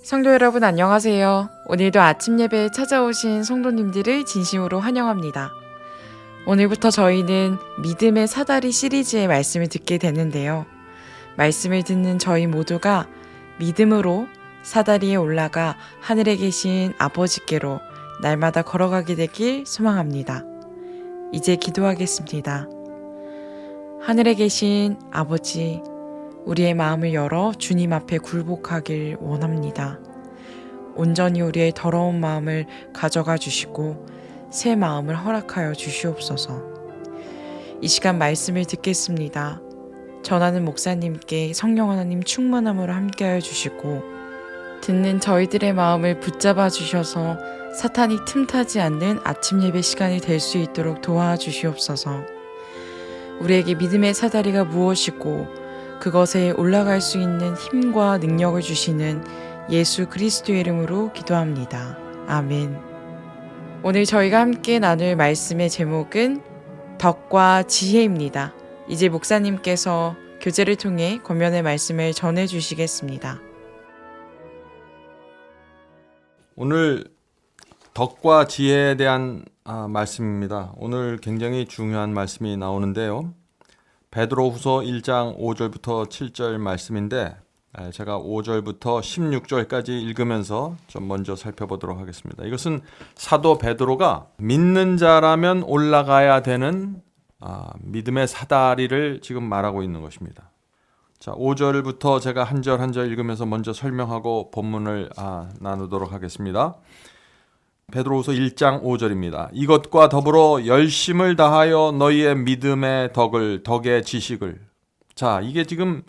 성도 여러분 안녕하세요. 오늘도 아침 예배에 찾아오신 성도님들을 진심으로 환영합니다. 오늘부터 저희는 믿음의 사다리 시리즈의 말씀을 듣게 되는데요. 말씀을 듣는 저희 모두가 믿음으로 사다리에 올라가 하늘에 계신 아버지께로 날마다 걸어가게 되길 소망합니다. 이제 기도하겠습니다. 하늘에 계신 아버지, 우리의 마음을 열어 주님 앞에 굴복하길 원합니다. 온전히 우리의 더러운 마음을 가져가 주시고 새 마음을 허락하여 주시옵소서. 이 시간 말씀을 듣겠습니다. 전하는 목사님께 성령 하나님 충만함으로 함께하여 주시고 듣는 저희들의 마음을 붙잡아 주셔서 사탄이 틈타지 않는 아침 예배 시간이 될 수 있도록 도와주시옵소서. 우리에게 믿음의 사다리가 무엇이고 그것에 올라갈 수 있는 힘과 능력을 주시는 예수 그리스도의 이름으로 기도합니다. 아멘. 오늘 저희가 함께 나눌 말씀의 제목은 덕과 지혜입니다. 이제 목사님께서 교제를 통해 권면의 말씀을 전해 주시겠습니다. 오늘 덕과 지혜에 대한 말씀입니다. 오늘 굉장히 중요한 말씀이 나오는데요. 베드로후서 1장 5절부터 7절 말씀인데 제가 5절부터 16절까지 읽으면서 좀 먼저 살펴보도록 하겠습니다. 이것은 사도 베드로가 믿는 자라면 올라가야 되는 믿음의 사다리를 지금 말하고 있는 것입니다. 자, 5절부터 제가 한 절 한 절 읽으면서 먼저 설명하고 본문을 나누도록 하겠습니다. 베드로후서 1장 5절입니다. 이것과 더불어 열심을 다하여 너희의 믿음의 덕의 지식을. 자, 이게 지금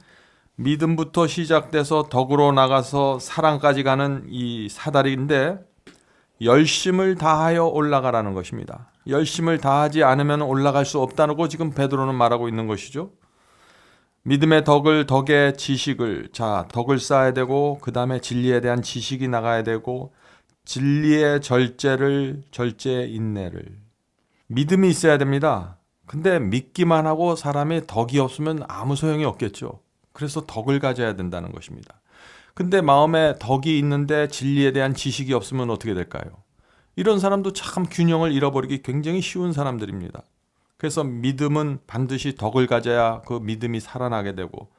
믿음부터 시작돼서 덕으로 나가서 사랑까지 가는 이 사다리인데 열심을 다하여 올라가라는 것입니다. 열심을 다하지 않으면 올라갈 수 없다고 지금 베드로는 말하고 있는 것이죠. 믿음의 덕의 지식을. 자, 덕을 쌓아야 되고 그 다음에 진리에 대한 지식이 나가야 되고 진리의 절제의 인내를. 믿음이 있어야 됩니다. 근데 믿기만 하고 사람이 덕이 없으면 아무 소용이 없겠죠. 그래서 덕을 가져야 된다는 것입니다. 근데 마음에 덕이 있는데 진리에 대한 지식이 없으면 어떻게 될까요? 이런 사람도 참 균형을 잃어버리기 굉장히 쉬운 사람들입니다. 그래서 믿음은 반드시 덕을 가져야 그 믿음이 살아나게 되고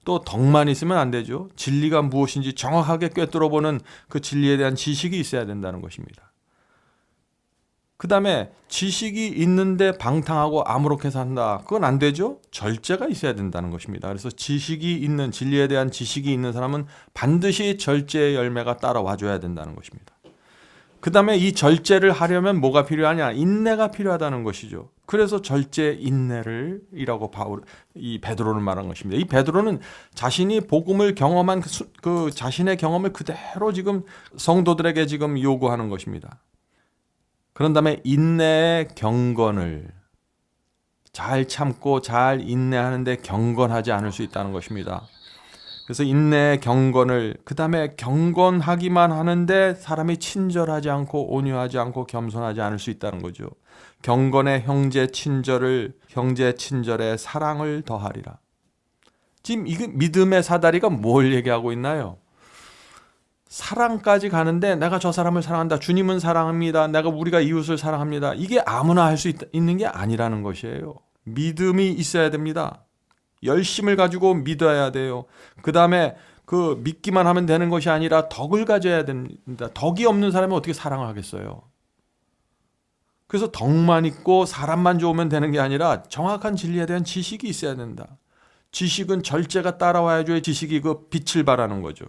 또 덕만 있으면 안 되죠. 진리가 무엇인지 정확하게 꿰뚫어보는 그 진리에 대한 지식이 있어야 된다는 것입니다. 그 다음에 지식이 있는데 방탕하고 아무렇게 산다. 그건 안 되죠. 절제가 있어야 된다는 것입니다. 그래서 진리에 대한 지식이 있는 사람은 반드시 절제의 열매가 따라와줘야 된다는 것입니다. 그 다음에 이 절제를 하려면 뭐가 필요하냐? 인내가 필요하다는 것이죠. 그래서 절제 인내를 이라고 이 베드로는 말한 것입니다. 이 베드로는 자신이 복음을 경험한 그 자신의 경험을 그대로 지금 성도들에게 지금 요구하는 것입니다. 그런 다음에 인내의 경건을 잘 참고 잘 인내하는데 경건하지 않을 수 있다는 것입니다. 그래서 인내의 경건을, 그 다음에 경건하기만 하는데 사람이 친절하지 않고 온유하지 않고 겸손하지 않을 수 있다는 거죠. 경건의 형제 친절에 사랑을 더하리라. 지금 이 믿음의 사다리가 뭘 얘기하고 있나요? 사랑까지 가는데 내가 저 사람을 사랑한다. 주님은 사랑합니다. 우리가 이웃을 사랑합니다. 이게 아무나 할 수 있는 게 아니라는 것이에요. 믿음이 있어야 됩니다. 열심을 가지고 믿어야 돼요. 그 다음에 그 믿기만 하면 되는 것이 아니라 덕을 가져야 됩니다. 덕이 없는 사람이 어떻게 사랑을 하겠어요? 그래서 덕만 있고 사람만 좋으면 되는 게 아니라 정확한 진리에 대한 지식이 있어야 된다. 지식은 절제가 따라와야죠. 지식이 그 빛을 발하는 거죠.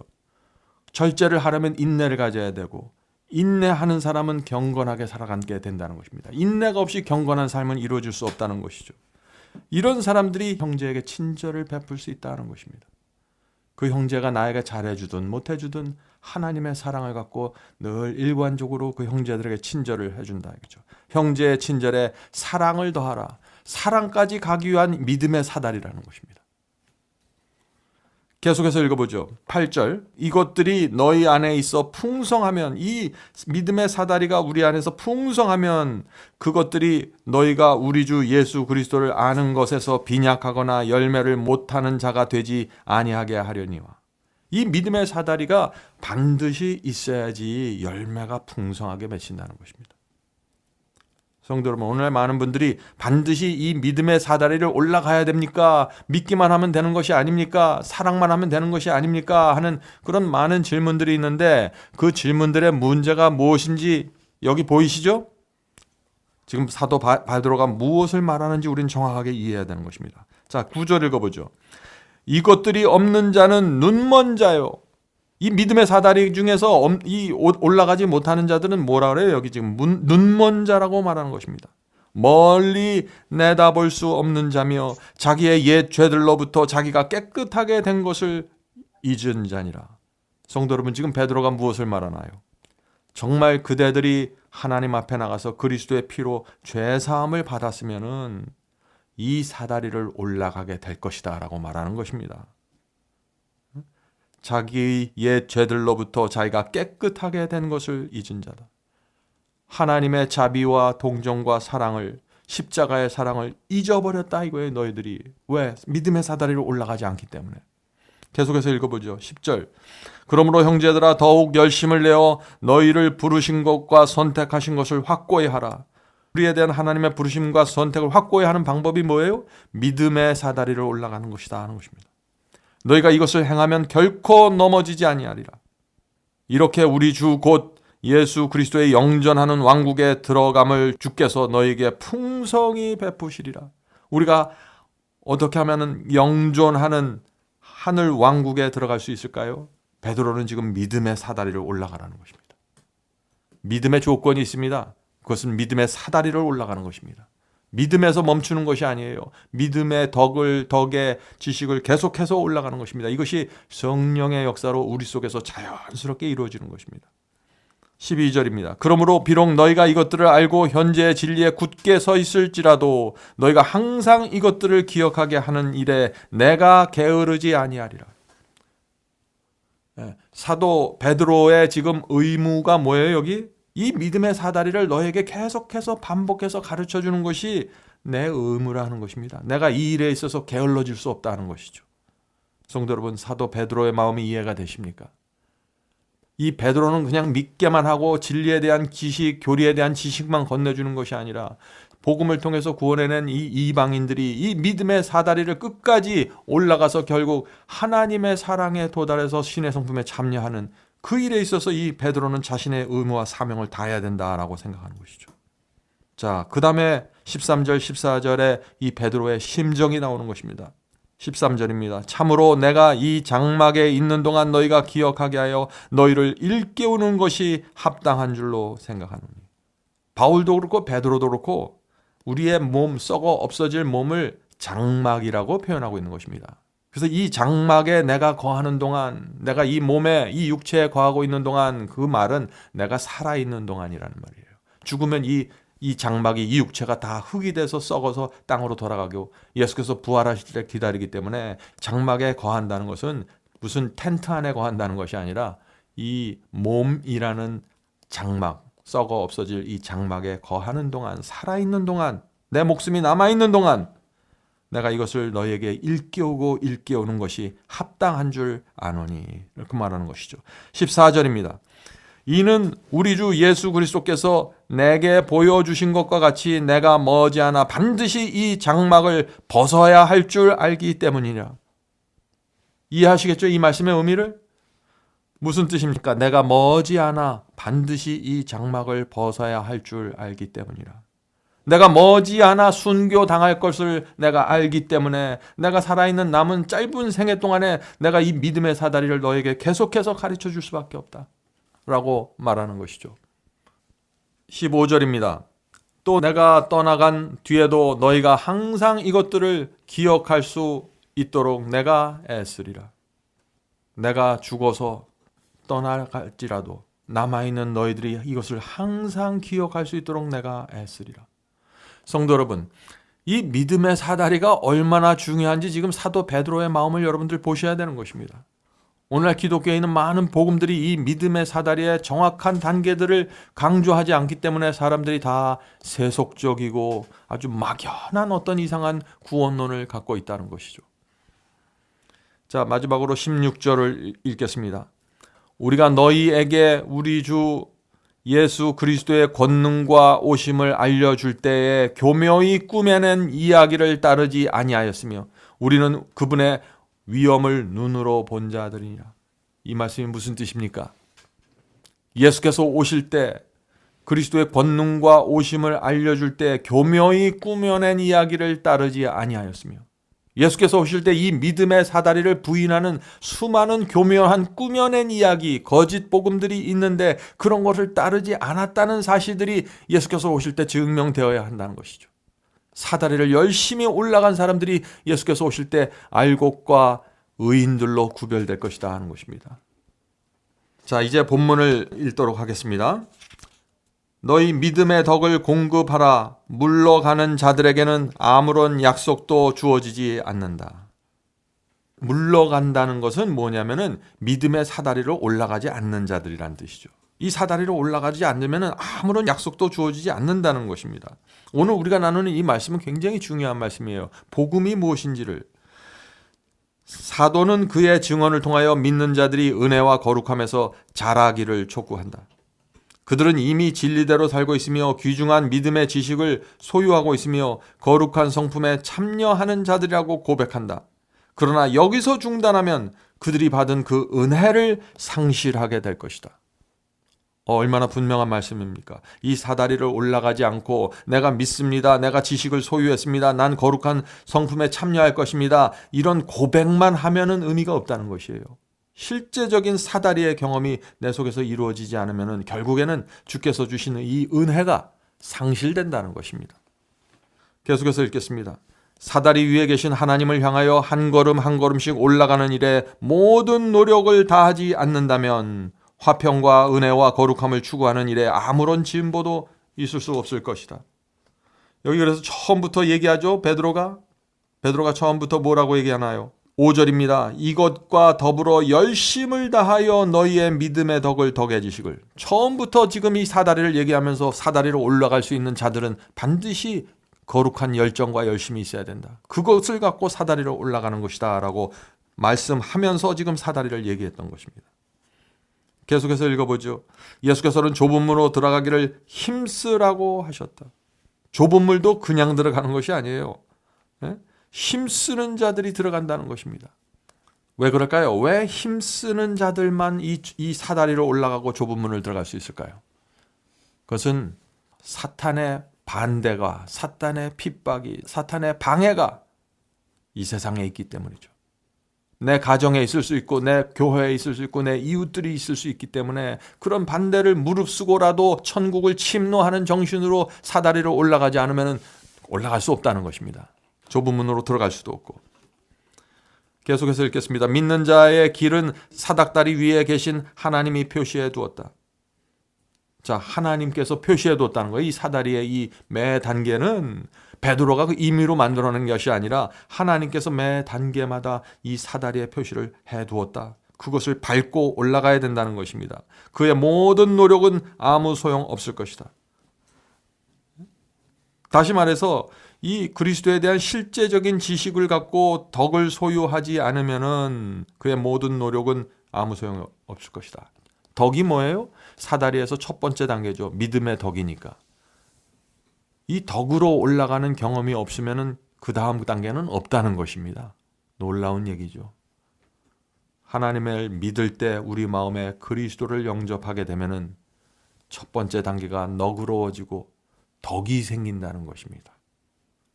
절제를 하려면 인내를 가져야 되고 인내하는 사람은 경건하게 살아가게 된다는 것입니다. 인내가 없이 경건한 삶은 이루어질 수 없다는 것이죠. 이런 사람들이 형제에게 친절을 베풀 수 있다는 것입니다. 그 형제가 나에게 잘해주든 못해주든 하나님의 사랑을 갖고 늘 일관적으로 그 형제들에게 친절을 해준다. 그렇죠? 형제의 친절에 사랑을 더하라. 사랑까지 가기 위한 믿음의 사다리라는 것입니다. 계속해서 읽어보죠. 8절. 이것들이 너희 안에 있어 풍성하면, 이 믿음의 사다리가 우리 안에서 풍성하면 그것들이 너희가 우리 주 예수 그리스도를 아는 것에서 빈약하거나 열매를 못하는 자가 되지 아니하게 하려니와. 이 믿음의 사다리가 반드시 있어야지 열매가 풍성하게 맺힌다는 것입니다. 성도 여러분, 오늘 많은 분들이 반드시 이 믿음의 사다리를 올라가야 됩니까? 믿기만 하면 되는 것이 아닙니까? 사랑만 하면 되는 것이 아닙니까? 하는 그런 많은 질문들이 있는데 그 질문들의 문제가 무엇인지 여기 보이시죠? 지금 사도 베드로가 무엇을 말하는지 우리는 정확하게 이해해야 되는 것입니다. 자, 9절 읽어보죠. 이것들이 없는 자는 눈먼 자요. 이 믿음의 사다리 중에서 이 올라가지 못하는 자들은 뭐라 그래요? 여기 지금 눈먼 자라고 말하는 것입니다. 멀리 내다볼 수 없는 자며 자기의 옛 죄들로부터 자기가 깨끗하게 된 것을 잊은 자니라. 성도 여러분, 지금 베드로가 무엇을 말하나요? 정말 그대들이 하나님 앞에 나가서 그리스도의 피로 죄 사함을 받았으면은 이 사다리를 올라가게 될 것이다 라고 말하는 것입니다. 자기 옛 죄들로부터 자기가 깨끗하게 된 것을 잊은 자다. 하나님의 자비와 동정과 사랑을, 십자가의 사랑을 잊어버렸다 이거예요. 너희들이. 왜? 믿음의 사다리로 올라가지 않기 때문에. 계속해서 읽어보죠. 10절. 그러므로 형제들아 더욱 열심을 내어 너희를 부르신 것과 선택하신 것을 확고히 하라. 우리에 대한 하나님의 부르심과 선택을 확고히 하는 방법이 뭐예요? 믿음의 사다리를 올라가는 것이다 하는 것입니다. 너희가 이것을 행하면 결코 넘어지지 아니하리라. 이렇게 우리 주 곧 예수 그리스도의 영전하는 왕국에 들어감을 주께서 너희에게 풍성히 베푸시리라. 우리가 어떻게 하면 영존하는 하늘 왕국에 들어갈 수 있을까요? 베드로는 지금 믿음의 사다리를 올라가라는 것입니다. 믿음의 조건이 있습니다. 그것은 믿음의 사다리를 올라가는 것입니다. 믿음에서 멈추는 것이 아니에요. 믿음의 덕의 지식을 계속해서 올라가는 것입니다. 이것이 성령의 역사로 우리 속에서 자연스럽게 이루어지는 것입니다. 12절입니다. 그러므로 비록 너희가 이것들을 알고 현재의 진리에 굳게 서 있을지라도 너희가 항상 이것들을 기억하게 하는 일에 내가 게으르지 아니하리라. 사도 베드로의 지금 의무가 뭐예요? 여기? 이 믿음의 사다리를 너에게 계속해서 반복해서 가르쳐 주는 것이 내 의무라는 것입니다. 내가 이 일에 있어서 게을러질 수 없다는 것이죠. 성도 여러분, 사도 베드로의 마음이 이해가 되십니까? 이 베드로는 그냥 믿게만 하고 진리에 대한 지식, 교리에 대한 지식만 건네주는 것이 아니라 복음을 통해서 구원해낸 이 이방인들이 이 믿음의 사다리를 끝까지 올라가서 결국 하나님의 사랑에 도달해서 신의 성품에 참여하는 그 일에 있어서 이 베드로는 자신의 의무와 사명을 다해야 된다라고 생각하는 것이죠. 자, 그 다음에 13절, 14절에 이 베드로의 심정이 나오는 것입니다. 13절입니다. 참으로 내가 이 장막에 있는 동안 너희가 기억하게 하여 너희를 일깨우는 것이 합당한 줄로 생각하노니. 바울도 그렇고 베드로도 그렇고 우리의 몸, 썩어 없어질 몸을 장막이라고 표현하고 있는 것입니다. 그래서 이 장막에 내가 거하는 동안, 내가 이 몸에, 이 육체에 거하고 있는 동안, 그 말은 내가 살아있는 동안이라는 말이에요. 죽으면 이 장막이, 이 육체가 다 흙이 돼서 썩어서 땅으로 돌아가고 예수께서 부활하실 때 기다리기 때문에 장막에 거한다는 것은 무슨 텐트 안에 거한다는 것이 아니라 이 몸이라는 장막, 썩어 없어질 이 장막에 거하는 동안, 살아있는 동안, 내 목숨이 남아있는 동안 내가 이것을 너희에게 일깨우고 일깨우는 것이 합당한 줄 아노니. 이렇게 말하는 것이죠. 14절입니다. 이는 우리 주 예수 그리스도께서 내게 보여주신 것과 같이 내가 머지않아 반드시 이 장막을 벗어야 할 줄 알기 때문이라. 이해하시겠죠? 이 말씀의 의미를? 무슨 뜻입니까? 내가 머지않아 반드시 이 장막을 벗어야 할 줄 알기 때문이라. 내가 머지않아 순교당할 것을 내가 알기 때문에 내가 살아있는 남은 짧은 생애 동안에 내가 이 믿음의 사다리를 너에게 계속해서 가르쳐 줄 수밖에 없다 라고 말하는 것이죠. 15절입니다. 또 내가 떠나간 뒤에도 너희가 항상 이것들을 기억할 수 있도록 내가 애쓰리라. 내가 죽어서 떠나갈지라도 남아있는 너희들이 이것을 항상 기억할 수 있도록 내가 애쓰리라. 성도 여러분, 이 믿음의 사다리가 얼마나 중요한지 지금 사도 베드로의 마음을 여러분들 보셔야 되는 것입니다. 오늘날 기독교에 있는 많은 복음들이 이 믿음의 사다리의 정확한 단계들을 강조하지 않기 때문에 사람들이 다 세속적이고 아주 막연한 어떤 이상한 구원론을 갖고 있다는 것이죠. 자, 마지막으로 16절을 읽겠습니다. 우리가 너희에게 우리 주 예수 그리스도의 권능과 오심을 알려줄 때에 교묘히 꾸며낸 이야기를 따르지 아니하였으며 우리는 그분의 위엄을 눈으로 본 자들이니라. 이 말씀이 무슨 뜻입니까? 예수께서 오실 때 그리스도의 권능과 오심을 알려줄 때 교묘히 꾸며낸 이야기를 따르지 아니하였으며 예수께서 오실 때 이 믿음의 사다리를 부인하는 수많은 교묘한 꾸며낸 이야기, 거짓 복음들이 있는데 그런 것을 따르지 않았다는 사실들이 예수께서 오실 때 증명되어야 한다는 것이죠. 사다리를 열심히 올라간 사람들이 예수께서 오실 때 알곡과 의인들로 구별될 것이다 하는 것입니다. 자, 이제 본문을 읽도록 하겠습니다. 너희 믿음의 덕을 공급하라. 물러가는 자들에게는 아무런 약속도 주어지지 않는다. 물러간다는 것은 뭐냐면은 믿음의 사다리로 올라가지 않는 자들이란 뜻이죠. 이 사다리로 올라가지 않으면 아무런 약속도 주어지지 않는다는 것입니다. 오늘 우리가 나누는 이 말씀은 굉장히 중요한 말씀이에요. 복음이 무엇인지를. 사도는 그의 증언을 통하여 믿는 자들이 은혜와 거룩함에서 자라기를 촉구한다. 그들은 이미 진리대로 살고 있으며 귀중한 믿음의 지식을 소유하고 있으며 거룩한 성품에 참여하는 자들이라고 고백한다. 그러나 여기서 중단하면 그들이 받은 그 은혜를 상실하게 될 것이다. 얼마나 분명한 말씀입니까? 이 사다리를 올라가지 않고 내가 믿습니다. 내가 지식을 소유했습니다. 난 거룩한 성품에 참여할 것입니다. 이런 고백만 하면은 의미가 없다는 것이에요. 실제적인 사다리의 경험이 내 속에서 이루어지지 않으면 결국에는 주께서 주시는 이 은혜가 상실된다는 것입니다. 계속해서 읽겠습니다. 사다리 위에 계신 하나님을 향하여 한 걸음 한 걸음씩 올라가는 일에 모든 노력을 다하지 않는다면 화평과 은혜와 거룩함을 추구하는 일에 아무런 진보도 있을 수 없을 것이다. 여기 그래서 처음부터 얘기하죠. 베드로가 처음부터 뭐라고 얘기하나요? 5절입니다. 이것과 더불어 열심을 다하여 너희의 믿음의 덕을 더해지시길. 처음부터 지금 이 사다리를 얘기하면서 사다리로 올라갈 수 있는 자들은 반드시 거룩한 열정과 열심이 있어야 된다. 그것을 갖고 사다리로 올라가는 것이다 라고 말씀하면서 지금 사다리를 얘기했던 것입니다. 계속해서 읽어보죠. 예수께서는 좁은 문으로 들어가기를 힘쓰라고 하셨다. 좁은 물도 그냥 들어가는 것이 아니에요. 힘쓰는 자들이 들어간다는 것입니다. 왜 그럴까요? 왜 힘쓰는 자들만 이 사다리로 올라가고 좁은 문을 들어갈 수 있을까요? 그것은 사탄의 반대가, 사탄의 핍박이, 사탄의 방해가 이 세상에 있기 때문이죠. 내 가정에 있을 수 있고 내 교회에 있을 수 있고 내 이웃들이 있을 수 있기 때문에 그런 반대를 무릅쓰고라도 천국을 침노하는 정신으로 사다리로 올라가지 않으면 올라갈 수 없다는 것입니다. 좁은 문으로 들어갈 수도 없고. 계속해서 읽겠습니다. 믿는 자의 길은 사닥다리 위에 계신 하나님이 표시해 두었다. 자, 하나님께서 표시해 두었다는 거예요. 이 사다리의 이 매 단계는 베드로가 그 임의로 만들어낸 것이 아니라 하나님께서 매 단계마다 이 사다리의 표시를 해 두었다. 그것을 밟고 올라가야 된다는 것입니다. 그의 모든 노력은 아무 소용 없을 것이다. 다시 말해서 이 그리스도에 대한 실제적인 지식을 갖고 덕을 소유하지 않으면은 그의 모든 노력은 아무 소용 없을 것이다. 덕이 뭐예요? 사다리에서 첫 번째 단계죠. 믿음의 덕이니까. 이 덕으로 올라가는 경험이 없으면은 그 다음 단계는 없다는 것입니다. 놀라운 얘기죠. 하나님을 믿을 때 우리 마음에 그리스도를 영접하게 되면은 첫 번째 단계가 너그러워지고 덕이 생긴다는 것입니다.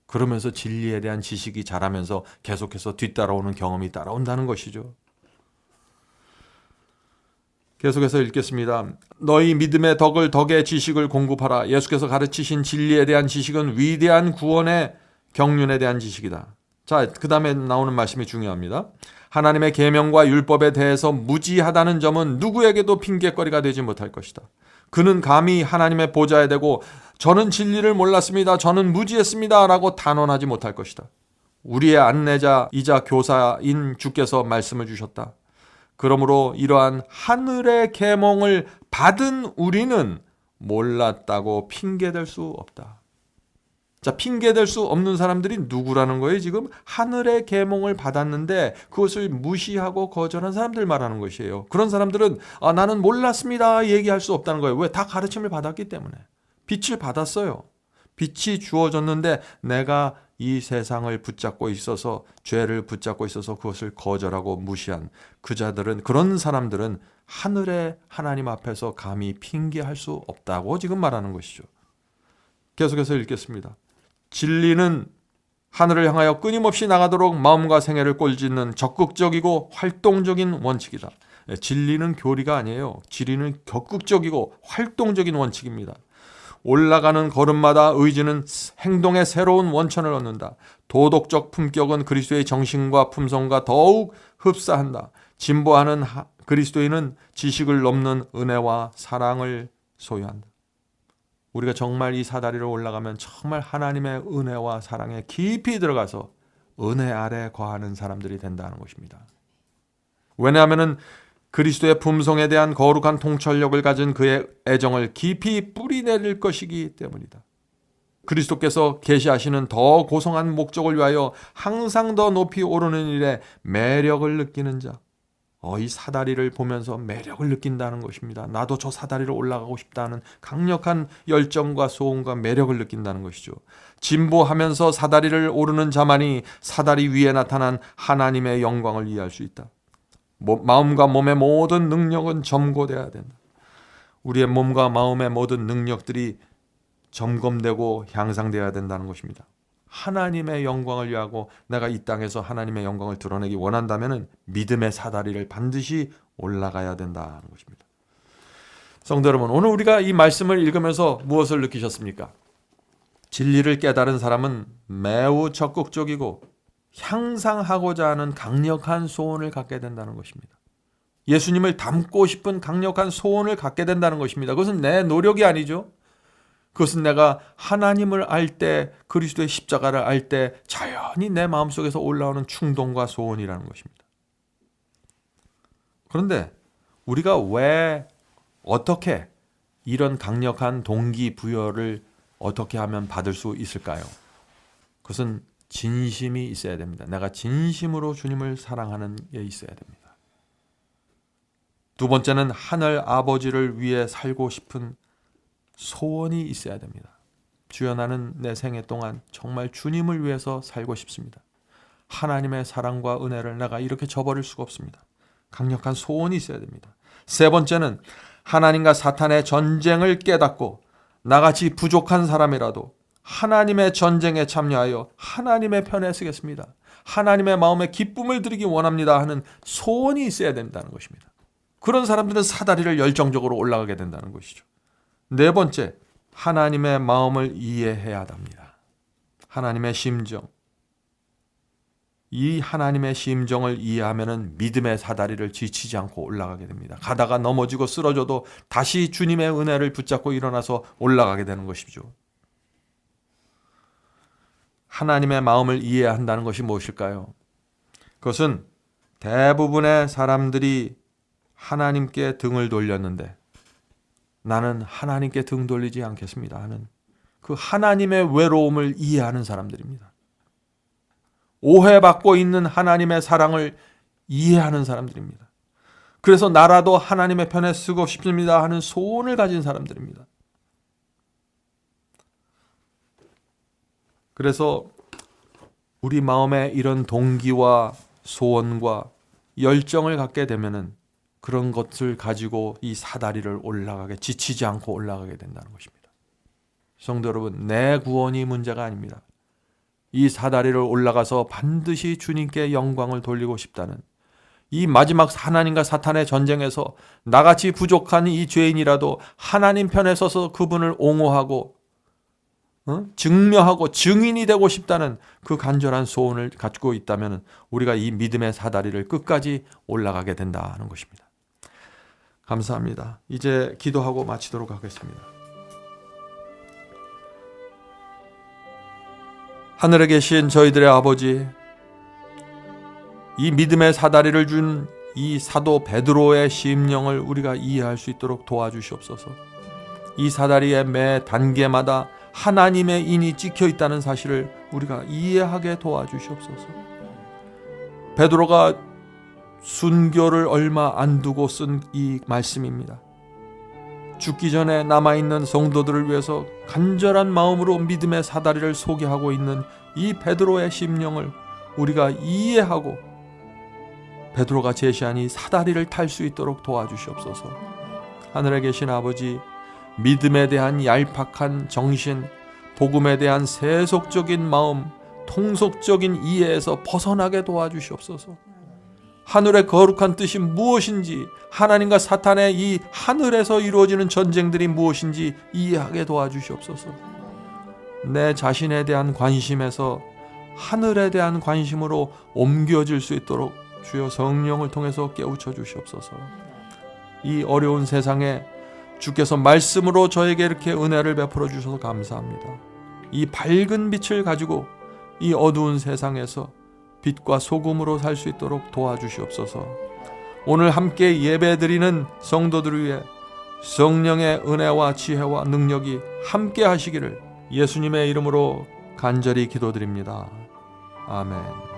그러면서 진리에 대한 지식이 자라면서 계속해서 뒤따라오는 경험이 따라온다는 것이죠. 계속해서 읽겠습니다. 너희 믿음의 덕을 덕의 지식을 공급하라. 예수께서 가르치신 진리에 대한 지식은 위대한 구원의 경륜에 대한 지식이다. 자, 그 다음에 나오는 말씀이 중요합니다. 하나님의 계명과 율법에 대해서 무지하다는 점은 누구에게도 핑계거리가 되지 못할 것이다. 그는 감히 하나님의 보좌에 대고 저는 진리를 몰랐습니다. 저는 무지했습니다. 라고 단언하지 못할 것이다. 우리의 안내자이자 교사인 주께서 말씀을 주셨다. 그러므로 이러한 하늘의 계명을 받은 우리는 몰랐다고 핑계댈 수 없다. 자, 핑계댈 수 없는 사람들이 누구라는 거예요? 지금 하늘의 계몽을 받았는데 그것을 무시하고 거절한 사람들 말하는 것이에요. 그런 사람들은 나는 몰랐습니다 얘기할 수 없다는 거예요. 왜? 다 가르침을 받았기 때문에. 빛을 받았어요. 빛이 주어졌는데 내가 이 세상을 붙잡고 있어서, 죄를 붙잡고 있어서 그것을 거절하고 무시한 그 자들은, 그런 사람들은 하늘의 하나님 앞에서 감히 핑계할 수 없다고 지금 말하는 것이죠. 계속해서 읽겠습니다. 진리는 하늘을 향하여 끊임없이 나가도록 마음과 생애를 꼴짓는 적극적이고 활동적인 원칙이다. 진리는 교리가 아니에요. 진리는 적극적이고 활동적인 원칙입니다. 올라가는 걸음마다 의지는 행동의 새로운 원천을 얻는다. 도덕적 품격은 그리스도의 정신과 품성과 더욱 흡사한다. 진보하는 그리스도인은 지식을 넘는 은혜와 사랑을 소유한다. 우리가 정말 이 사다리를 올라가면 정말 하나님의 은혜와 사랑에 깊이 들어가서 은혜 아래 거하는 사람들이 된다는 것입니다. 왜냐하면 그리스도의 품성에 대한 거룩한 통찰력을 가진 그의 애정을 깊이 뿌리내릴 것이기 때문이다. 그리스도께서 계시하시는 더 고성한 목적을 위하여 항상 더 높이 오르는 일에 매력을 느끼는 자, 이 사다리를 보면서 매력을 느낀다는 것입니다. 나도 저 사다리를 올라가고 싶다는 강력한 열정과 소원과 매력을 느낀다는 것이죠. 진보하면서 사다리를 오르는 자만이 사다리 위에 나타난 하나님의 영광을 이해할 수 있다. 마음과 몸의 모든 능력은 점고돼야 된다. 우리의 몸과 마음의 모든 능력들이 점검되고 향상되어야 된다는 것입니다. 하나님의 영광을 위하고 내가 이 땅에서 하나님의 영광을 드러내기 원한다면 믿음의 사다리를 반드시 올라가야 된다는 것입니다. 성도 여러분, 오늘 우리가 이 말씀을 읽으면서 무엇을 느끼셨습니까? 진리를 깨달은 사람은 매우 적극적이고 향상하고자 하는 강력한 소원을 갖게 된다는 것입니다. 예수님을 닮고 싶은 강력한 소원을 갖게 된다는 것입니다. 그것은 내 노력이 아니죠. 그것은 내가 하나님을 알 때, 그리스도의 십자가를 알 때 자연히 내 마음속에서 올라오는 충동과 소원이라는 것입니다. 그런데 우리가 왜, 어떻게 이런 강력한 동기부여를 어떻게 하면 받을 수 있을까요? 그것은 진심이 있어야 됩니다. 내가 진심으로 주님을 사랑하는 게 있어야 됩니다. 두 번째는 하늘 아버지를 위해 살고 싶은 소원이 있어야 됩니다. 주여, 나는 내 생애 동안 정말 주님을 위해서 살고 싶습니다. 하나님의 사랑과 은혜를 내가 이렇게 저버릴 수가 없습니다. 강력한 소원이 있어야 됩니다. 세 번째는 하나님과 사탄의 전쟁을 깨닫고 나같이 부족한 사람이라도 하나님의 전쟁에 참여하여 하나님의 편에 서겠습니다. 하나님의 마음에 기쁨을 드리기 원합니다 하는 소원이 있어야 된다는 것입니다. 그런 사람들은 사다리를 열정적으로 올라가게 된다는 것이죠. 네 번째, 하나님의 마음을 이해해야 합니다. 하나님의 심정. 이 하나님의 심정을 이해하면 믿음의 사다리를 지치지 않고 올라가게 됩니다. 가다가 넘어지고 쓰러져도 다시 주님의 은혜를 붙잡고 일어나서 올라가게 되는 것이죠. 하나님의 마음을 이해한다는 것이 무엇일까요? 그것은 대부분의 사람들이 하나님께 등을 돌렸는데 나는 하나님께 등 돌리지 않겠습니다 하는 그 하나님의 외로움을 이해하는 사람들입니다. 오해받고 있는 하나님의 사랑을 이해하는 사람들입니다. 그래서 나라도 하나님의 편에 서고 싶습니다 하는 소원을 가진 사람들입니다. 그래서 우리 마음에 이런 동기와 소원과 열정을 갖게 되면은 그런 것을 가지고 이 사다리를 올라가게, 지치지 않고 올라가게 된다는 것입니다. 성도 여러분, 내 구원이 문제가 아닙니다. 이 사다리를 올라가서 반드시 주님께 영광을 돌리고 싶다는 이 마지막 하나님과 사탄의 전쟁에서 나같이 부족한 이 죄인이라도 하나님 편에 서서 그분을 옹호하고 증명하고 증인이 되고 싶다는 그 간절한 소원을 갖고 있다면 우리가 이 믿음의 사다리를 끝까지 올라가게 된다는 것입니다. 감사합니다. 이제 기도하고 마치도록 하겠습니다. 하늘에 계신 저희들의 아버지, 이 믿음의 사다리를 준 이 사도 베드로의 심령을 우리가 이해할 수 있도록 도와주시옵소서. 이 사다리의 매 단계마다 하나님의 인이 찍혀 있다는 사실을 우리가 이해하게 도와주시옵소서. 베드로가 순교를 얼마 안 두고 쓴 이 말씀입니다. 죽기 전에 남아있는 성도들을 위해서 간절한 마음으로 믿음의 사다리를 소개하고 있는 이 베드로의 심령을 우리가 이해하고 베드로가 제시한 이 사다리를 탈 수 있도록 도와주시옵소서. 하늘에 계신 아버지, 믿음에 대한 얄팍한 정신, 복음에 대한 세속적인 마음, 통속적인 이해에서 벗어나게 도와주시옵소서. 하늘의 거룩한 뜻이 무엇인지, 하나님과 사탄의 이 하늘에서 이루어지는 전쟁들이 무엇인지 이해하게 도와주시옵소서. 내 자신에 대한 관심에서 하늘에 대한 관심으로 옮겨질 수 있도록 주여 성령을 통해서 깨우쳐 주시옵소서. 이 어려운 세상에 주께서 말씀으로 저에게 이렇게 은혜를 베풀어 주셔서 감사합니다. 이 밝은 빛을 가지고 이 어두운 세상에서 빛과 소금으로 살 수 있도록 도와주시옵소서. 오늘 함께 예배드리는 성도들을 위해 성령의 은혜와 지혜와 능력이 함께 하시기를 예수님의 이름으로 간절히 기도드립니다. 아멘.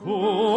Oh